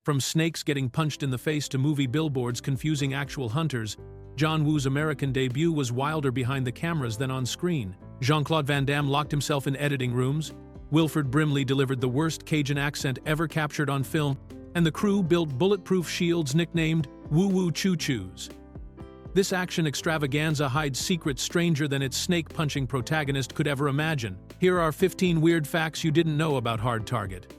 From snakes getting punched in the face to movie billboards confusing actual hunters, John Woo's American debut was wilder behind the cameras than on screen. Jean-Claude Van Damme locked himself in editing rooms, Wilford Brimley delivered the worst Cajun accent ever captured on film, and the crew built bulletproof shields nicknamed Woo-Woo Choo-Choos. This action extravaganza hides secrets stranger than its snake-punching protagonist could ever imagine. Here are 15 weird facts you didn't know about Hard Target.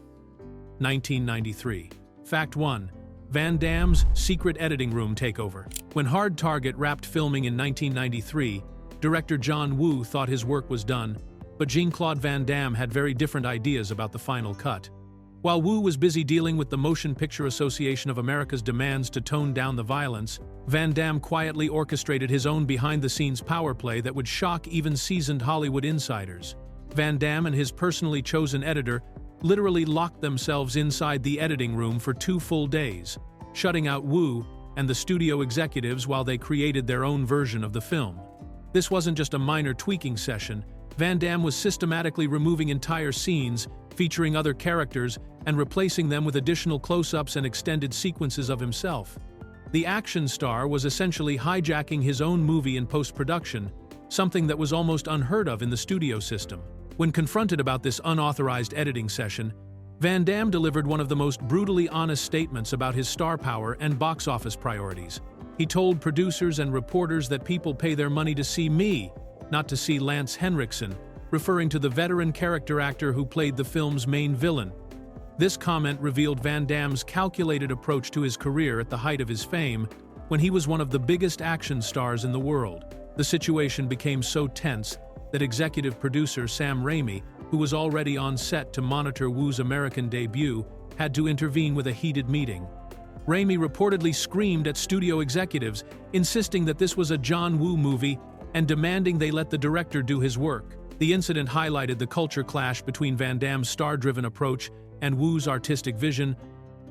1993. Fact 1. Van Damme's secret editing room takeover. When Hard Target wrapped filming in 1993, director John Woo thought his work was done, but Jean-Claude Van Damme had very different ideas about the final cut. While Woo was busy dealing with the Motion Picture Association of America's demands to tone down the violence, Van Damme quietly orchestrated his own behind-the-scenes power play that would shock even seasoned Hollywood insiders. Van Damme and his personally chosen editor literally locked themselves inside the editing room for 2 full days, shutting out Woo and the studio executives while they created their own version of the film. This wasn't just a minor tweaking session. Van Damme was systematically removing entire scenes featuring other characters and replacing them with additional close-ups and extended sequences of himself. The action star was essentially hijacking his own movie in post-production, something that was almost unheard of in the studio system. When confronted about this unauthorized editing session, Van Damme delivered one of the most brutally honest statements about his star power and box office priorities. He told producers and reporters that people pay their money to see me, not to see Lance Henriksen, referring to the veteran character actor who played the film's main villain. This comment revealed Van Damme's calculated approach to his career at the height of his fame, when he was one of the biggest action stars in the world. The situation became so tense that executive producer Sam Raimi, who was already on set to monitor Woo's American debut, had to intervene with a heated meeting. Raimi reportedly screamed at studio executives, insisting that this was a John Woo movie and demanding they let the director do his work. The incident highlighted the culture clash between Van Damme's star-driven approach and Woo's artistic vision,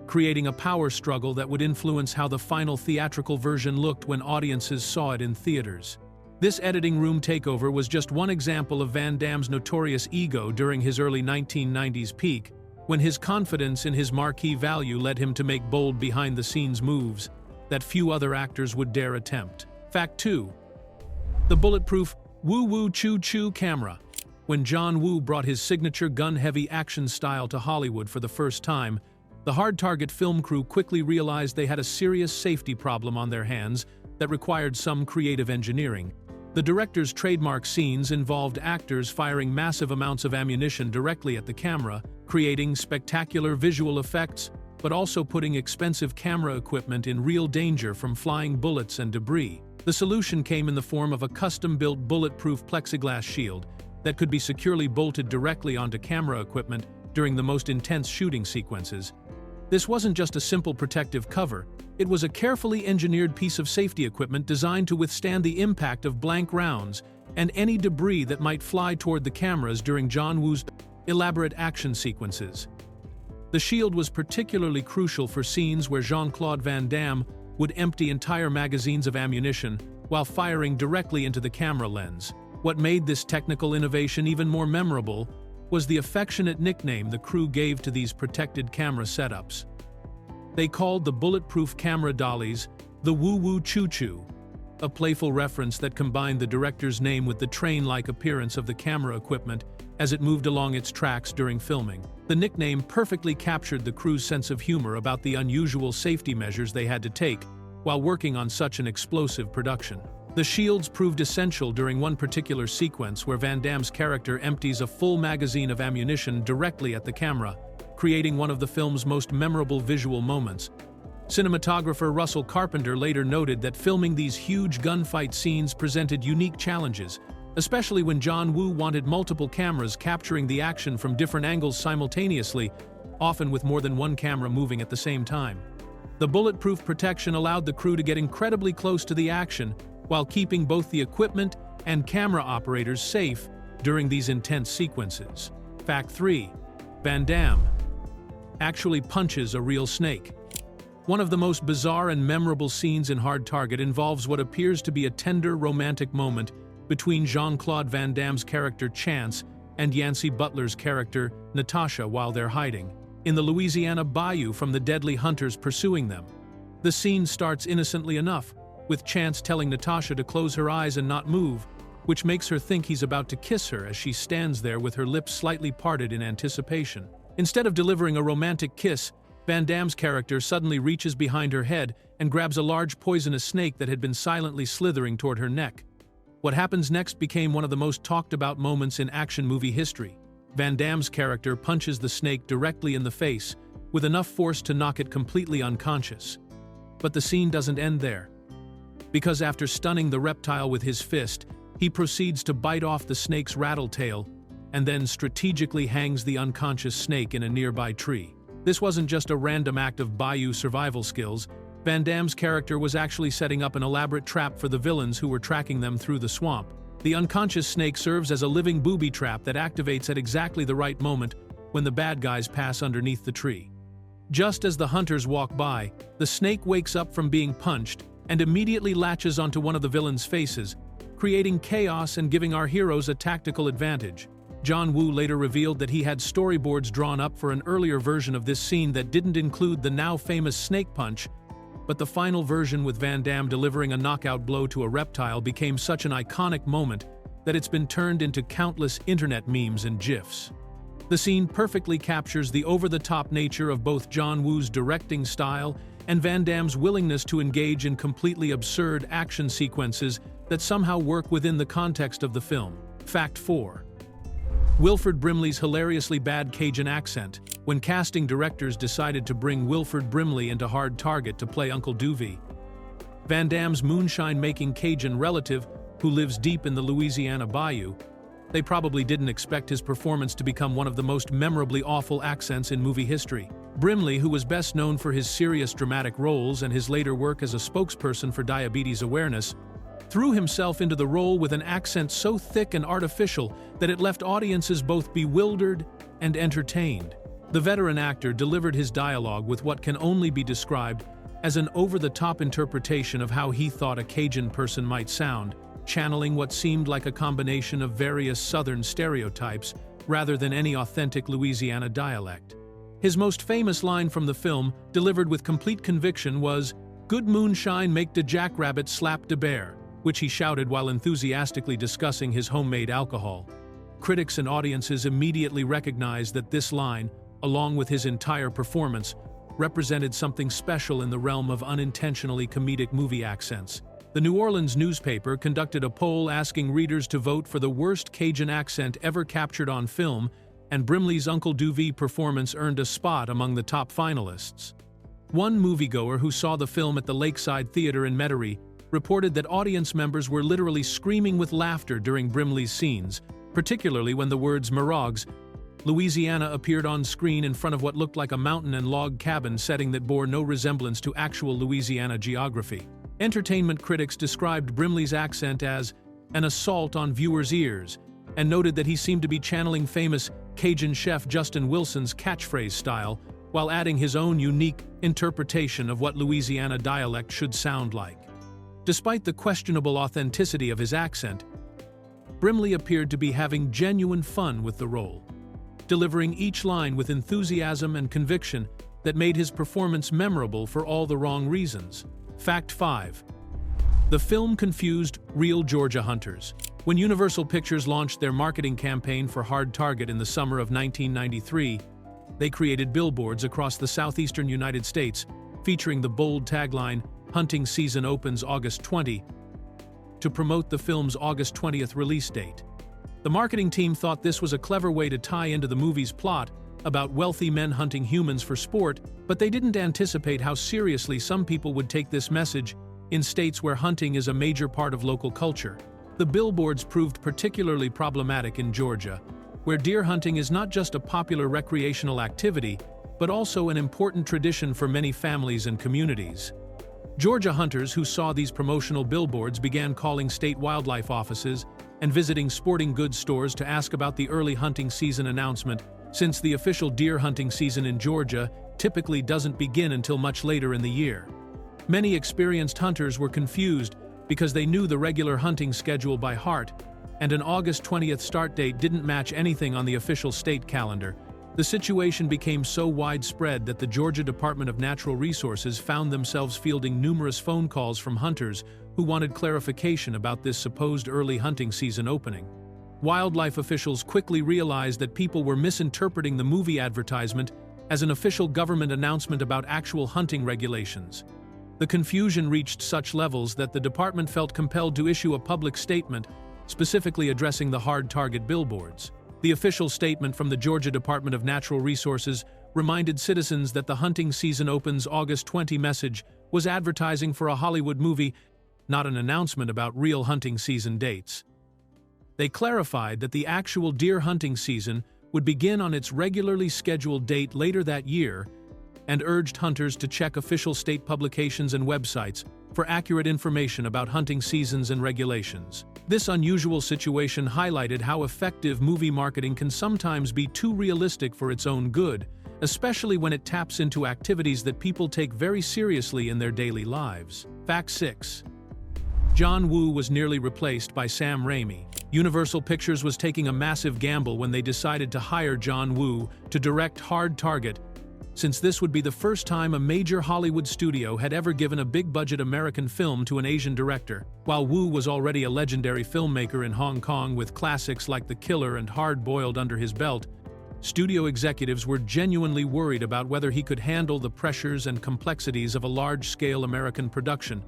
creating a power struggle that would influence how the final theatrical version looked when audiences saw it in theaters. This editing room takeover was just one example of Van Damme's notorious ego during his early 1990s peak, when his confidence in his marquee value led him to make bold behind-the-scenes moves that few other actors would dare attempt. Fact 2. The bulletproof Woo-Woo Choo-Choo camera. When John Woo brought his signature gun-heavy action style to Hollywood for the first time, the Hard Target film crew quickly realized they had a serious safety problem on their hands that required some creative engineering. The director's trademark scenes involved actors firing massive amounts of ammunition directly at the camera, creating spectacular visual effects, but also putting expensive camera equipment in real danger from flying bullets and debris. The solution came in the form of a custom-built bulletproof plexiglass shield that could be securely bolted directly onto camera equipment during the most intense shooting sequences. This wasn't just a simple protective cover, it was a carefully engineered piece of safety equipment designed to withstand the impact of blank rounds and any debris that might fly toward the cameras during John Woo's elaborate action sequences. The shield was particularly crucial for scenes where Jean-Claude Van Damme would empty entire magazines of ammunition while firing directly into the camera lens. What made this technical innovation even more memorable was the affectionate nickname the crew gave to these protected camera setups. They called the bulletproof camera dollies the Woo-Woo Choo-Choo, a playful reference that combined the director's name with the train-like appearance of the camera equipment as it moved along its tracks during filming. The nickname perfectly captured the crew's sense of humor about the unusual safety measures they had to take while working on such an explosive production. The shields proved essential during one particular sequence where Van Damme's character empties a full magazine of ammunition directly at the camera, creating one of the film's most memorable visual moments. Cinematographer Russell Carpenter later noted that filming these huge gunfight scenes presented unique challenges, especially when John Woo wanted multiple cameras capturing the action from different angles simultaneously, often with more than one camera moving at the same time. The bulletproof protection allowed the crew to get incredibly close to the action while keeping both the equipment and camera operators safe during these intense sequences. Fact 3. Van Damme actually punches a real snake. One of the most bizarre and memorable scenes in Hard Target involves what appears to be a tender, romantic moment between Jean-Claude Van Damme's character Chance and Yancey Butler's character Natasha while they're hiding. in the Louisiana bayou from the deadly hunters pursuing them. The scene starts innocently enough, with Chance telling Natasha to close her eyes and not move, which makes her think he's about to kiss her as she stands there with her lips slightly parted in anticipation. Instead of delivering a romantic kiss, Van Damme's character suddenly reaches behind her head and grabs a large poisonous snake that had been silently slithering toward her neck. What happens next became one of the most talked about moments in action movie history. Van Damme's character punches the snake directly in the face, with enough force to knock it completely unconscious. But the scene doesn't end there. Because after stunning the reptile with his fist, he proceeds to bite off the snake's rattletail and then strategically hangs the unconscious snake in a nearby tree. This wasn't just a random act of bayou survival skills. Van Damme's character was actually setting up an elaborate trap for the villains who were tracking them through the swamp. The unconscious snake serves as a living booby trap that activates at exactly the right moment when the bad guys pass underneath the tree. Just as the hunters walk by, the snake wakes up from being punched and immediately latches onto one of the villains' faces, creating chaos and giving our heroes a tactical advantage. John Woo later revealed that he had storyboards drawn up for an earlier version of this scene that didn't include the now famous snake punch, but the final version with Van Damme delivering a knockout blow to a reptile became such an iconic moment that it's been turned into countless internet memes and GIFs. The scene perfectly captures the over-the-top nature of both John Woo's directing style and Van Damme's willingness to engage in completely absurd action sequences that somehow work within the context of the film. Fact 4. Wilford Brimley's hilariously bad Cajun accent. When casting directors decided to bring Wilford Brimley into Hard Target to play Uncle Duvey, Van Damme's moonshine-making Cajun relative, who lives deep in the Louisiana bayou, they probably didn't expect his performance to become one of the most memorably awful accents in movie history. Brimley, who was best known for his serious dramatic roles and his later work as a spokesperson for diabetes awareness, threw himself into the role with an accent so thick and artificial that it left audiences both bewildered and entertained. The veteran actor delivered his dialogue with what can only be described as an over-the-top interpretation of how he thought a Cajun person might sound, channeling what seemed like a combination of various Southern stereotypes rather than any authentic Louisiana dialect. His most famous line from the film, delivered with complete conviction, was, "Good moonshine make de jackrabbit slap de bear," which he shouted while enthusiastically discussing his homemade alcohol. Critics and audiences immediately recognized that this line, along with his entire performance, represented something special in the realm of unintentionally comedic movie accents. The New Orleans newspaper conducted a poll asking readers to vote for the worst Cajun accent ever captured on film, and Brimley's Uncle Duvey performance earned a spot among the top finalists. One moviegoer who saw the film at the Lakeside Theater in Metairie reported that audience members were literally screaming with laughter during Brimley's scenes, particularly when the words "Marogs," Louisiana appeared on screen in front of what looked like a mountain and log cabin setting that bore no resemblance to actual Louisiana geography. Entertainment critics described Brimley's accent as an assault on viewers' ears, and noted that he seemed to be channeling famous Cajun chef Justin Wilson's catchphrase style, while adding his own unique interpretation of what Louisiana dialect should sound like. Despite the questionable authenticity of his accent, Brimley appeared to be having genuine fun with the role, delivering each line with enthusiasm and conviction that made his performance memorable for all the wrong reasons. Fact 5. The film confused real Georgia hunters. When Universal Pictures launched their marketing campaign for Hard Target in the summer of 1993, they created billboards across the southeastern United States featuring the bold tagline, "Hunting season opens August 20, to promote the film's August 20th release date. The marketing team thought this was a clever way to tie into the movie's plot about wealthy men hunting humans for sport, but they didn't anticipate how seriously some people would take this message in states where hunting is a major part of local culture. The billboards proved particularly problematic in Georgia, where deer hunting is not just a popular recreational activity, but also an important tradition for many families and communities. Georgia hunters who saw these promotional billboards began calling state wildlife offices and visiting sporting goods stores to ask about the early hunting season announcement, since the official deer hunting season in Georgia typically doesn't begin until much later in the year. Many experienced hunters were confused because they knew the regular hunting schedule by heart, and an August 20th start date didn't match anything on the official state calendar, The situation became so widespread that the Georgia Department of Natural Resources found themselves fielding numerous phone calls from hunters who wanted clarification about this supposed early hunting season opening. Wildlife officials quickly realized that people were misinterpreting the movie advertisement as an official government announcement about actual hunting regulations. The confusion reached such levels that the department felt compelled to issue a public statement specifically addressing the hard target billboards. The official statement from the Georgia Department of Natural Resources reminded citizens that the hunting season opens August 20 message was advertising for a Hollywood movie, not an announcement about real hunting season dates. They clarified that the actual deer hunting season would begin on its regularly scheduled date later that year and urged hunters to check official state publications and websites for accurate information about hunting seasons and regulations. This unusual situation highlighted how effective movie marketing can sometimes be too realistic for its own good, especially when it taps into activities that people take very seriously in their daily lives. Fact 6. John Woo was nearly replaced by Sam Raimi. Universal Pictures was taking a massive gamble when they decided to hire John Woo to direct Hard Target, since this would be the first time a major Hollywood studio had ever given a big-budget American film to an Asian director. While Woo was already a legendary filmmaker in Hong Kong with classics like The Killer and Hard Boiled under his belt, studio executives were genuinely worried about whether he could handle the pressures and complexities of a large-scale American production,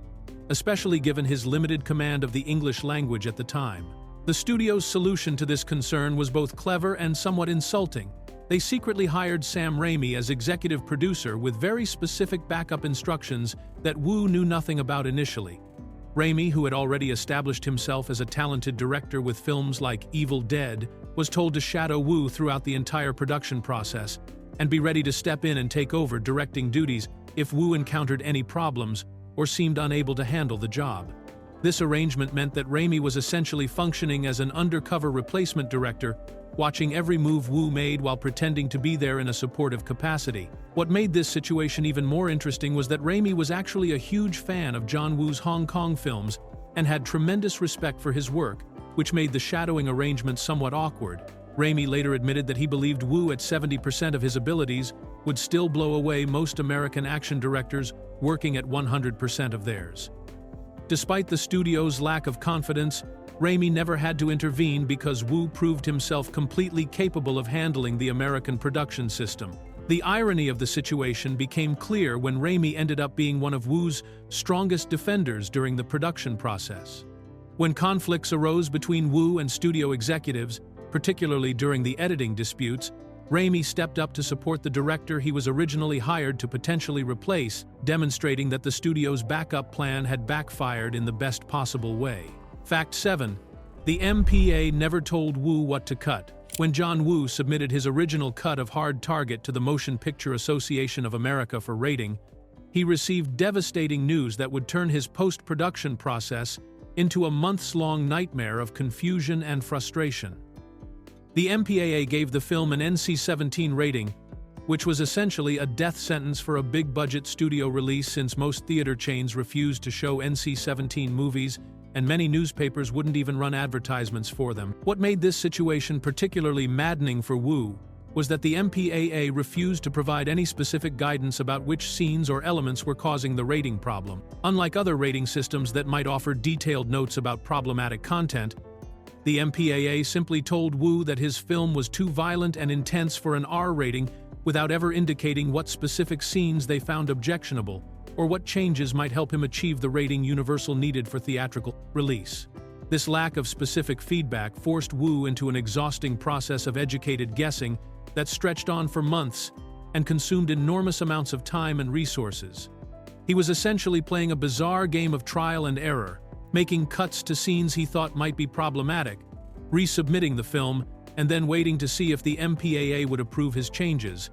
especially given his limited command of the English language at the time. The studio's solution to this concern was both clever and somewhat insulting. They secretly hired Sam Raimi as executive producer with very specific backup instructions that Woo knew nothing about initially. Raimi, who had already established himself as a talented director with films like Evil Dead, was told to shadow Woo throughout the entire production process and be ready to step in and take over directing duties if Woo encountered any problems or seemed unable to handle the job. This arrangement meant that Raimi was essentially functioning as an undercover replacement director, watching every move Woo made while pretending to be there in a supportive capacity. What made this situation even more interesting was that Raimi was actually a huge fan of John Woo's Hong Kong films and had tremendous respect for his work, which made the shadowing arrangement somewhat awkward. Raimi later admitted that he believed Woo at 70% of his abilities would still blow away most American action directors working at 100% of theirs. Despite the studio's lack of confidence, Raimi never had to intervene because Woo proved himself completely capable of handling the American production system. The irony of the situation became clear when Raimi ended up being one of Woo's strongest defenders during the production process. When conflicts arose between Woo and studio executives, particularly during the editing disputes, Raimi stepped up to support the director he was originally hired to potentially replace, demonstrating that the studio's backup plan had backfired in the best possible way. Fact 7. The MPAA never told Woo what to cut. When John Woo submitted his original cut of Hard Target to the Motion Picture Association of America for rating, he received devastating news that would turn his post-production process into a months-long nightmare of confusion and frustration. The MPAA gave the film an NC-17 rating, which was essentially a death sentence for a big-budget studio release since most theater chains refused to show NC-17 movies and many newspapers wouldn't even run advertisements for them. What made this situation particularly maddening for Woo was that the MPAA refused to provide any specific guidance about which scenes or elements were causing the rating problem. Unlike other rating systems that might offer detailed notes about problematic content, the MPAA simply told Woo that his film was too violent and intense for an R rating without ever indicating what specific scenes they found objectionable or what changes might help him achieve the rating Universal needed for theatrical release. This lack of specific feedback forced Woo into an exhausting process of educated guessing that stretched on for months and consumed enormous amounts of time and resources. He was essentially playing a bizarre game of trial and error, making cuts to scenes he thought might be problematic, resubmitting the film, and then waiting to see if the MPAA would approve his changes.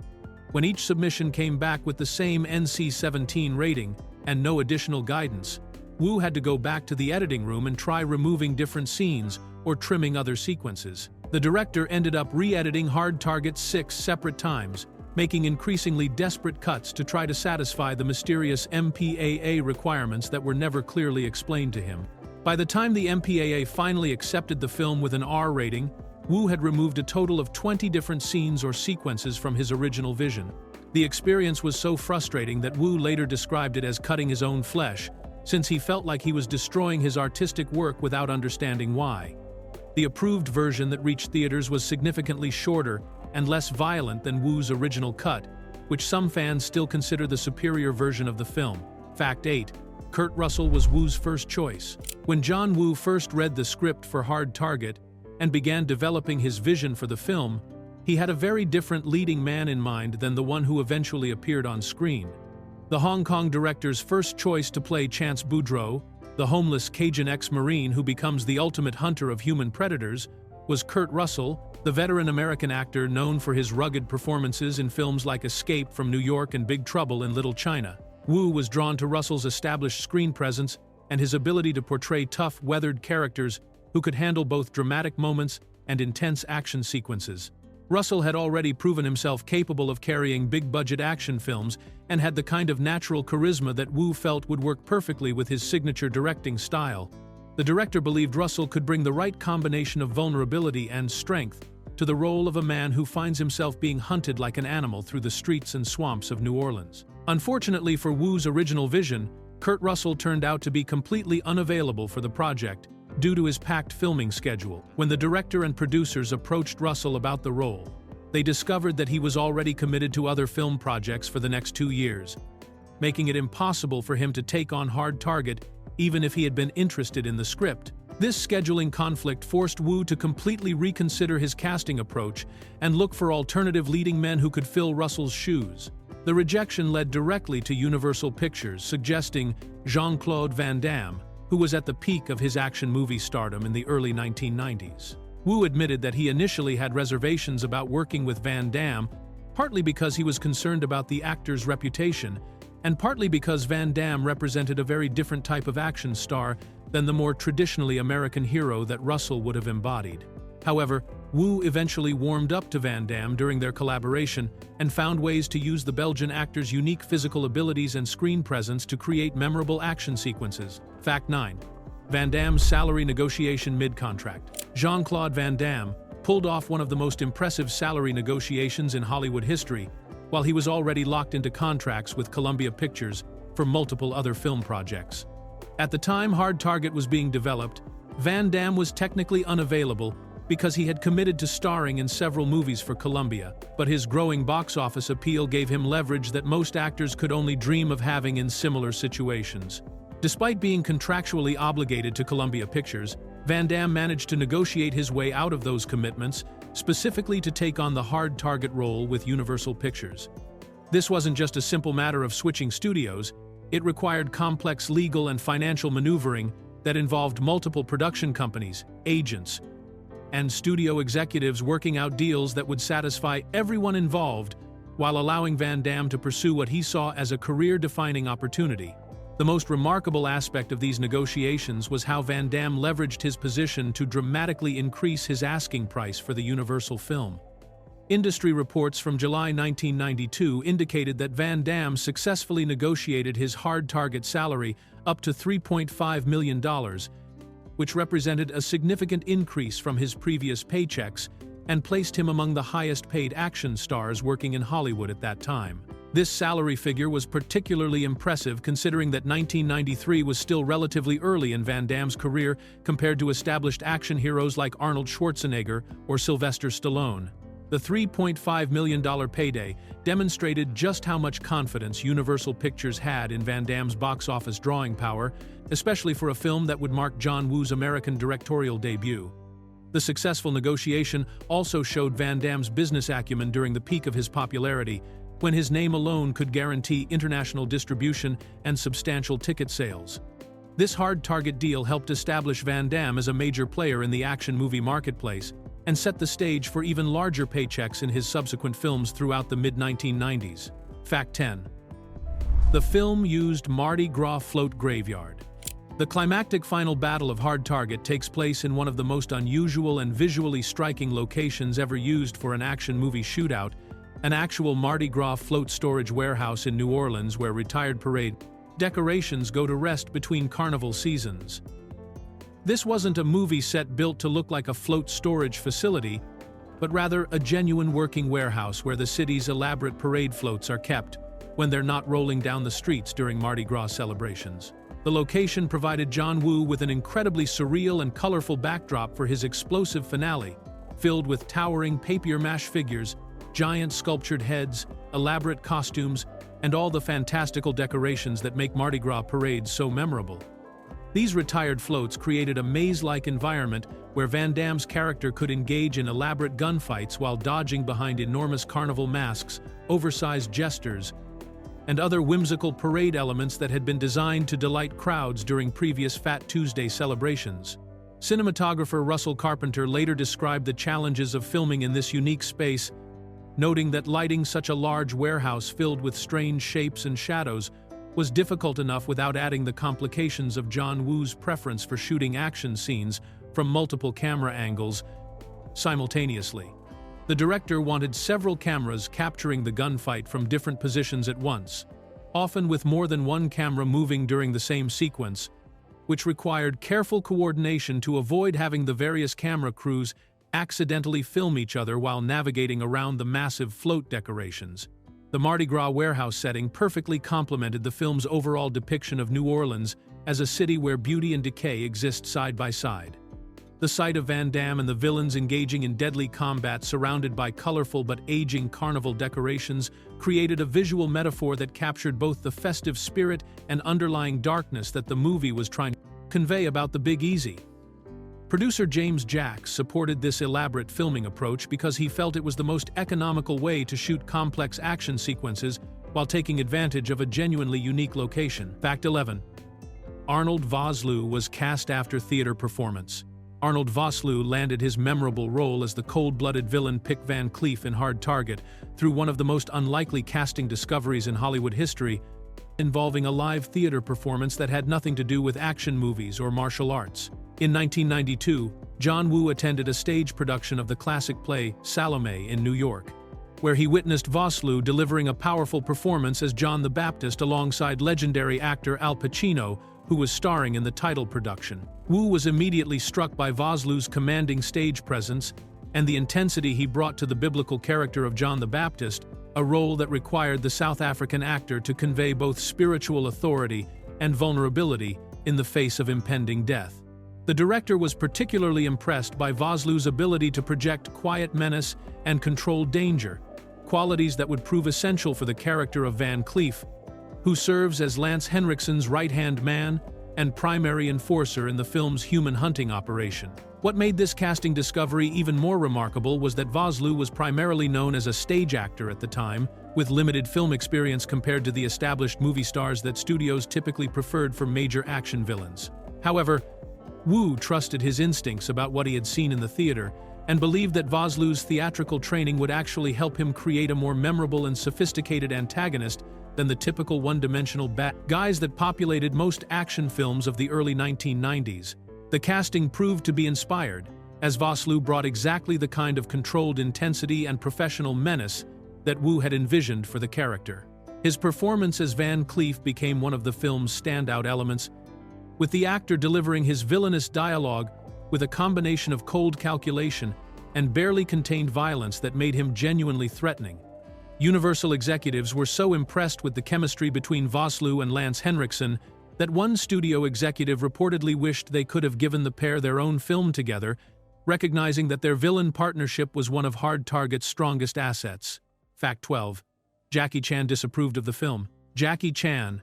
When each submission came back with the same NC-17 rating and no additional guidance, Woo had to go back to the editing room and try removing different scenes or trimming other sequences. The director ended up re-editing Hard Target 6 separate times, making increasingly desperate cuts to try to satisfy the mysterious MPAA requirements that were never clearly explained to him. By the time the MPAA finally accepted the film with an R rating, Woo had removed a total of 20 different scenes or sequences from his original vision. The experience was so frustrating that Woo later described it as cutting his own flesh, since he felt like he was destroying his artistic work without understanding why. The approved version that reached theaters was significantly shorter and less violent than Woo's original cut, which some fans still consider the superior version of the film. Fact 8. Kurt Russell was Woo's first choice. When John Woo first read the script for Hard Target and began developing his vision for the film, he had a very different leading man in mind than the one who eventually appeared on screen. The Hong Kong director's first choice to play Chance Boudreaux, the homeless Cajun ex-Marine who becomes the ultimate hunter of human predators, was Kurt Russell, the veteran American actor known for his rugged performances in films like Escape from New York and Big Trouble in Little China. Woo was drawn to Russell's established screen presence and his ability to portray tough, weathered characters who could handle both dramatic moments and intense action sequences. Russell had already proven himself capable of carrying big-budget action films and had the kind of natural charisma that Woo felt would work perfectly with his signature directing style. The director believed Russell could bring the right combination of vulnerability and strength to the role of a man who finds himself being hunted like an animal through the streets and swamps of New Orleans. Unfortunately for Woo's original vision, Kurt Russell turned out to be completely unavailable for the project due to his packed filming schedule. When the director and producers approached Russell about the role, they discovered that he was already committed to other film projects for the next 2 years, making it impossible for him to take on Hard Target even if he had been interested in the script. This scheduling conflict forced Woo to completely reconsider his casting approach and look for alternative leading men who could fill Russell's shoes. The rejection led directly to Universal Pictures, suggesting Jean-Claude Van Damme, who was at the peak of his action movie stardom in the early 1990s. Woo admitted that he initially had reservations about working with Van Damme, partly because he was concerned about the actor's reputation, and partly because Van Damme represented a very different type of action star than the more traditionally American hero that Russell would have embodied. However, Woo eventually warmed up to Van Damme during their collaboration and found ways to use the Belgian actor's unique physical abilities and screen presence to create memorable action sequences. Fact 9. Van Damme's salary negotiation mid-contract. Jean-Claude Van Damme pulled off one of the most impressive salary negotiations in Hollywood history, while he was already locked into contracts with Columbia Pictures for multiple other film projects. At the time Hard Target was being developed, Van Damme was technically unavailable because he had committed to starring in several movies for Columbia, but his growing box office appeal gave him leverage that most actors could only dream of having in similar situations. Despite being contractually obligated to Columbia Pictures, Van Damme managed to negotiate his way out of those commitments, specifically to take on the Hard Target role with Universal Pictures. This wasn't just a simple matter of switching studios, it required complex legal and financial maneuvering that involved multiple production companies, agents, and studio executives working out deals that would satisfy everyone involved while allowing Van Damme to pursue what he saw as a career-defining opportunity. The most remarkable aspect of these negotiations was how Van Damme leveraged his position to dramatically increase his asking price for the Universal film. Industry reports from July 1992 indicated that Van Damme successfully negotiated his Hard Target salary up to $3.5 million, which represented a significant increase from his previous paychecks and placed him among the highest-paid action stars working in Hollywood at that time. This salary figure was particularly impressive considering that 1993 was still relatively early in Van Damme's career compared to established action heroes like Arnold Schwarzenegger or Sylvester Stallone. The $3.5 million payday demonstrated just how much confidence Universal Pictures had in Van Damme's box office drawing power, especially for a film that would mark John Woo's American directorial debut. The successful negotiation also showed Van Damme's business acumen during the peak of his popularity, when his name alone could guarantee international distribution and substantial ticket sales. This Hard Target deal helped establish Van Damme as a major player in the action movie marketplace and set the stage for even larger paychecks in his subsequent films throughout the mid-1990s. Fact 10. The film used Mardi Gras float graveyard. The climactic final battle of Hard Target takes place in one of the most unusual and visually striking locations ever used for an action movie shootout, an actual Mardi Gras float storage warehouse in New Orleans where retired parade decorations go to rest between carnival seasons. This wasn't a movie set built to look like a float storage facility, but rather a genuine working warehouse where the city's elaborate parade floats are kept when they're not rolling down the streets during Mardi Gras celebrations. The location provided John Woo with an incredibly surreal and colorful backdrop for his explosive finale, filled with towering papier-mâché figures, giant sculptured heads, elaborate costumes, and all the fantastical decorations that make Mardi Gras parades so memorable. These retired floats created a maze-like environment where Van Damme's character could engage in elaborate gunfights while dodging behind enormous carnival masks, oversized jesters, and other whimsical parade elements that had been designed to delight crowds during previous Fat Tuesday celebrations. Cinematographer Russell Carpenter later described the challenges of filming in this unique space, noting that lighting such a large warehouse filled with strange shapes and shadows was difficult enough without adding the complications of John Woo's preference for shooting action scenes from multiple camera angles simultaneously. The director wanted several cameras capturing the gunfight from different positions at once, often with more than one camera moving during the same sequence, which required careful coordination to avoid having the various camera crews accidentally film each other while navigating around the massive float decorations. The Mardi Gras warehouse setting perfectly complemented the film's overall depiction of New Orleans as a city where beauty and decay exist side by side. The sight of Van Damme and the villains engaging in deadly combat surrounded by colorful but aging carnival decorations created a visual metaphor that captured both the festive spirit and underlying darkness that the movie was trying to convey about the Big Easy. Producer James Jacks supported this elaborate filming approach because he felt it was the most economical way to shoot complex action sequences while taking advantage of a genuinely unique location. Fact 11. Arnold Vosloo was cast after theater performance. Arnold Vosloo landed his memorable role as the cold-blooded villain Pick Van Cleef in Hard Target through one of the most unlikely casting discoveries in Hollywood history, involving a live theater performance that had nothing to do with action movies or martial arts. In 1992, John Woo attended a stage production of the classic play Salome in New York, where he witnessed Vosloo delivering a powerful performance as John the Baptist alongside legendary actor Al Pacino, who was starring in the title production. Woo was immediately struck by Vosloo's commanding stage presence and the intensity he brought to the biblical character of John the Baptist, a role that required the South African actor to convey both spiritual authority and vulnerability in the face of impending death. The director was particularly impressed by Vosloo's ability to project quiet menace and controlled danger, qualities that would prove essential for the character of Van Cleef, who serves as Lance Henriksen's right-hand man and primary enforcer in the film's human hunting operation. What made this casting discovery even more remarkable was that Vosloo was primarily known as a stage actor at the time, with limited film experience compared to the established movie stars that studios typically preferred for major action villains. However, Woo trusted his instincts about what he had seen in the theater and believed that Vosloo's theatrical training would actually help him create a more memorable and sophisticated antagonist than the typical one-dimensional bad guys that populated most action films of the early 1990s. The casting proved to be inspired, as Vosloo brought exactly the kind of controlled intensity and professional menace that Woo had envisioned for the character. His performance as Van Cleef became one of the film's standout elements, with the actor delivering his villainous dialogue with a combination of cold calculation and barely contained violence that made him genuinely threatening. Universal executives were so impressed with the chemistry between Vosloo and Lance Henriksen that one studio executive reportedly wished they could have given the pair their own film together, recognizing that their villain partnership was one of Hard Target's strongest assets. Fact 12. Jackie Chan disapproved of the film. Jackie Chan,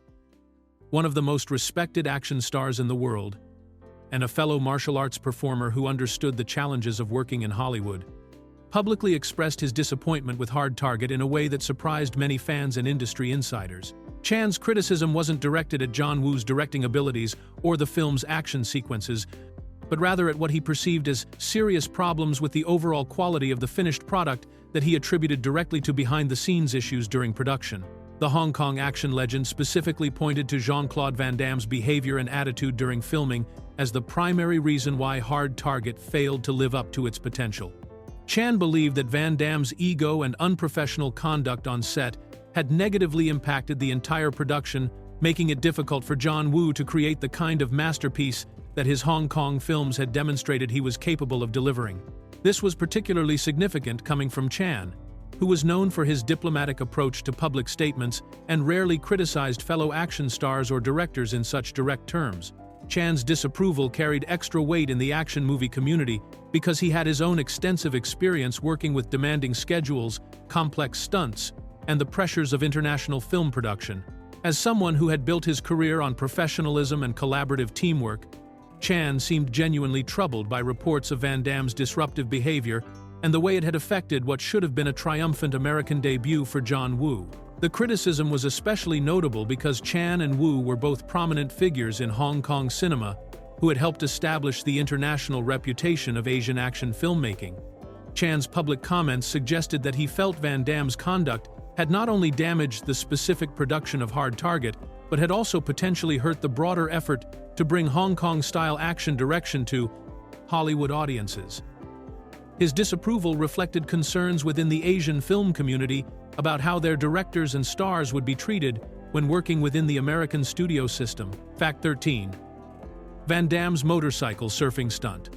one of the most respected action stars in the world, and a fellow martial arts performer who understood the challenges of working in Hollywood, publicly expressed his disappointment with Hard Target in a way that surprised many fans and industry insiders. Chan's criticism wasn't directed at John Woo's directing abilities or the film's action sequences, but rather at what he perceived as serious problems with the overall quality of the finished product that he attributed directly to behind-the-scenes issues during production. The Hong Kong action legend specifically pointed to Jean-Claude Van Damme's behavior and attitude during filming as the primary reason why Hard Target failed to live up to its potential. Chan believed that Van Damme's ego and unprofessional conduct on set had negatively impacted the entire production, making it difficult for John Woo to create the kind of masterpiece that his Hong Kong films had demonstrated he was capable of delivering. This was particularly significant coming from Chan, who was known for his diplomatic approach to public statements and rarely criticized fellow action stars or directors in such direct terms. Chan's disapproval carried extra weight in the action movie community because he had his own extensive experience working with demanding schedules, complex stunts, and the pressures of international film production. As someone who had built his career on professionalism and collaborative teamwork, Chan seemed genuinely troubled by reports of Van Damme's disruptive behavior and the way it had affected what should have been a triumphant American debut for John Woo. The criticism was especially notable because Chan and Woo were both prominent figures in Hong Kong cinema who had helped establish the international reputation of Asian action filmmaking. Chan's public comments suggested that he felt Van Damme's conduct had not only damaged the specific production of Hard Target, but had also potentially hurt the broader effort to bring Hong Kong-style action direction to Hollywood audiences. His disapproval reflected concerns within the Asian film community about how their directors and stars would be treated when working within the American studio system. Fact 13. Van Damme's motorcycle surfing stunt.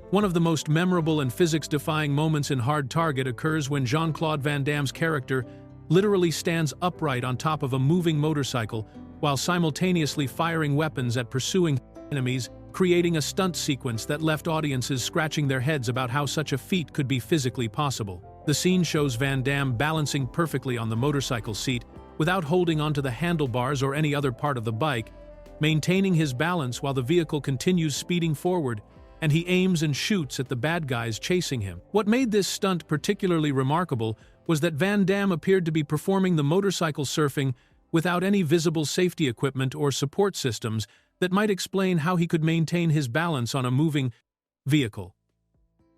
One of the most memorable and physics-defying moments in Hard Target occurs when Jean-Claude Van Damme's character literally stands upright on top of a moving motorcycle while simultaneously firing weapons at pursuing enemies, creating a stunt sequence that left audiences scratching their heads about how such a feat could be physically possible. The scene shows Van Damme balancing perfectly on the motorcycle seat without holding onto the handlebars or any other part of the bike, maintaining his balance while the vehicle continues speeding forward, and he aims and shoots at the bad guys chasing him. What made this stunt particularly remarkable was that Van Damme appeared to be performing the motorcycle surfing without any visible safety equipment or support systems that might explain how he could maintain his balance on a moving vehicle.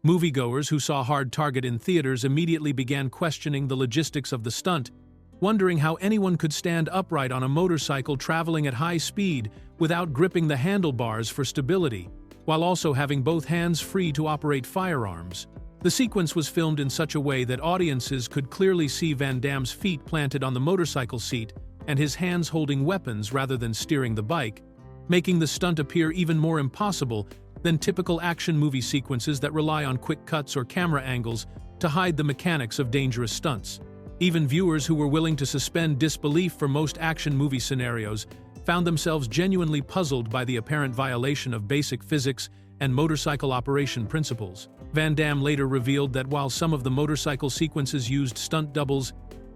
Moviegoers who saw Hard Target in theaters immediately began questioning the logistics of the stunt, wondering how anyone could stand upright on a motorcycle traveling at high speed without gripping the handlebars for stability, while also having both hands free to operate firearms. The sequence was filmed in such a way that audiences could clearly see Van Damme's feet planted on the motorcycle seat and his hands holding weapons rather than steering the bike, making the stunt appear even more impossible than typical action movie sequences that rely on quick cuts or camera angles to hide the mechanics of dangerous stunts. Even viewers who were willing to suspend disbelief for most action movie scenarios found themselves genuinely puzzled by the apparent violation of basic physics and motorcycle operation principles. Van Damme later revealed that while some of the motorcycle sequences used stunt doubles,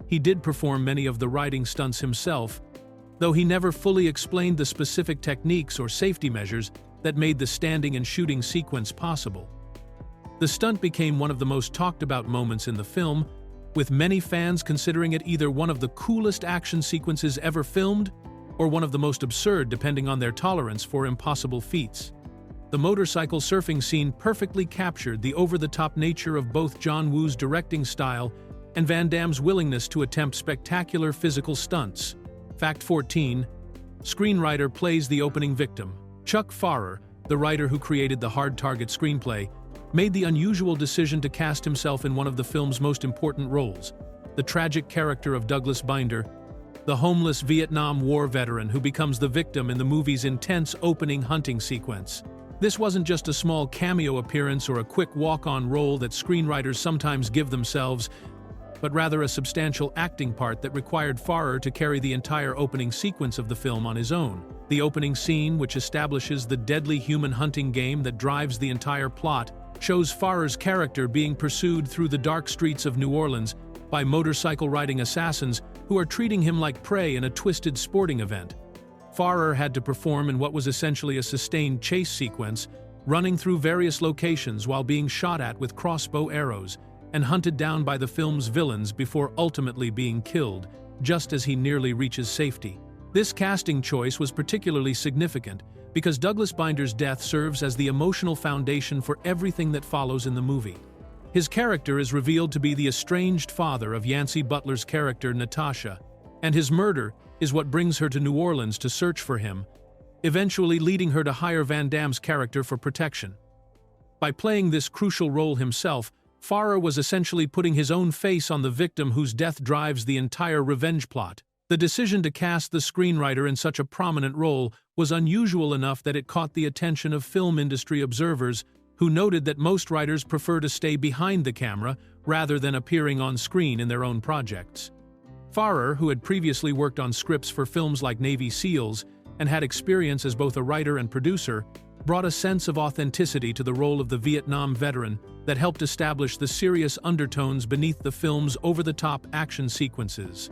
he did perform many of the riding stunts himself, though he never fully explained the specific techniques or safety measures that made the standing and shooting sequence possible. The stunt became one of the most talked about moments in the film, with many fans considering it either one of the coolest action sequences ever filmed or one of the most absurd depending on their tolerance for impossible feats. The motorcycle surfing scene perfectly captured the over-the-top nature of both John Woo's directing style and Van Damme's willingness to attempt spectacular physical stunts. Fact 14. Screenwriter plays the opening victim. Chuck Farrer, the writer who created the Hard Target screenplay, made the unusual decision to cast himself in one of the film's most important roles, the tragic character of Douglas Binder, the homeless Vietnam War veteran who becomes the victim in the movie's intense opening hunting sequence. This wasn't just a small cameo appearance or a quick walk-on role that screenwriters sometimes give themselves, but rather a substantial acting part that required Farrer to carry the entire opening sequence of the film on his own. The opening scene, which establishes the deadly human hunting game that drives the entire plot, shows Farrer's character being pursued through the dark streets of New Orleans by motorcycle-riding assassins who are treating him like prey in a twisted sporting event. Farrer had to perform in what was essentially a sustained chase sequence, running through various locations while being shot at with crossbow arrows, and hunted down by the film's villains before ultimately being killed, just as he nearly reaches safety. This casting choice was particularly significant because Douglas Binder's death serves as the emotional foundation for everything that follows in the movie. His character is revealed to be the estranged father of Yancey Butler's character Natasha, and his murder is what brings her to New Orleans to search for him, eventually leading her to hire Van Damme's character for protection. By playing this crucial role himself, Farrer was essentially putting his own face on the victim whose death drives the entire revenge plot. The decision to cast the screenwriter in such a prominent role was unusual enough that it caught the attention of film industry observers, who noted that most writers prefer to stay behind the camera rather than appearing on screen in their own projects. Farrer, who had previously worked on scripts for films like Navy SEALs and had experience as both a writer and producer, brought a sense of authenticity to the role of the Vietnam veteran that helped establish the serious undertones beneath the film's over-the-top action sequences.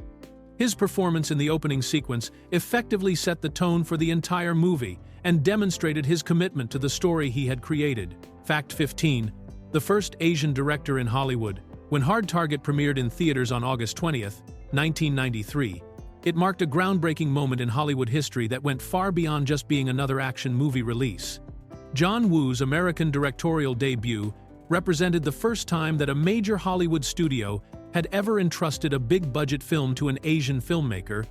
His performance in the opening sequence effectively set the tone for the entire movie and demonstrated his commitment to the story he had created. Fact 15. The first Asian director in Hollywood. When Hard Target premiered in theaters on August 20, 1993, it marked a groundbreaking moment in Hollywood history that went far beyond just being another action movie release. John Woo's American directorial debut represented the first time that a major Hollywood studio had ever entrusted a big-budget film to an Asian filmmaker,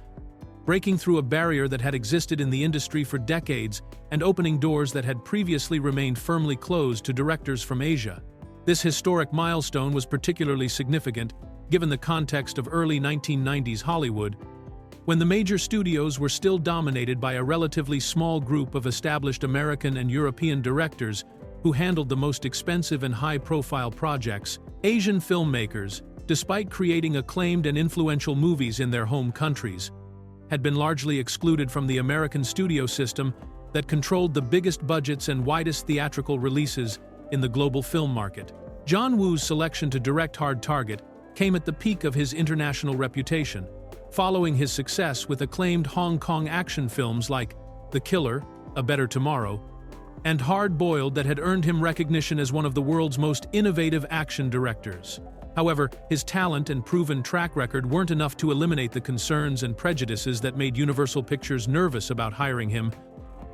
breaking through a barrier that had existed in the industry for decades and opening doors that had previously remained firmly closed to directors from Asia. This historic milestone was particularly significant given the context of early 1990s Hollywood, when the major studios were still dominated by a relatively small group of established American and European directors who handled the most expensive and high-profile projects. Asian filmmakers, despite creating acclaimed and influential movies in their home countries, had been largely excluded from the American studio system that controlled the biggest budgets and widest theatrical releases in the global film market. John Woo's selection to direct Hard Target came at the peak of his international reputation, following his success with acclaimed Hong Kong action films like The Killer, A Better Tomorrow, and Hard Boiled that had earned him recognition as one of the world's most innovative action directors. However, his talent and proven track record weren't enough to eliminate the concerns and prejudices that made Universal Pictures nervous about hiring him,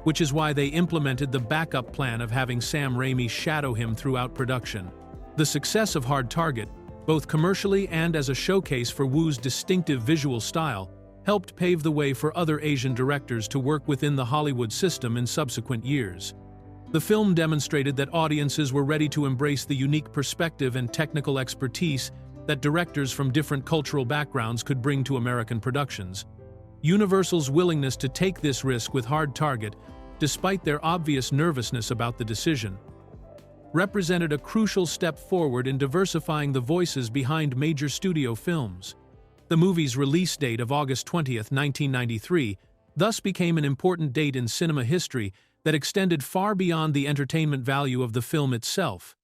which is why they implemented the backup plan of having Sam Raimi shadow him throughout production. The success of Hard Target, both commercially and as a showcase for Woo's distinctive visual style, helped pave the way for other Asian directors to work within the Hollywood system in subsequent years. The film demonstrated that audiences were ready to embrace the unique perspective and technical expertise that directors from different cultural backgrounds could bring to American productions. Universal's willingness to take this risk with Hard Target, despite their obvious nervousness about the decision, represented a crucial step forward in diversifying the voices behind major studio films. The movie's release date of August 20, 1993, thus became an important date in cinema history that extended far beyond the entertainment value of the film itself.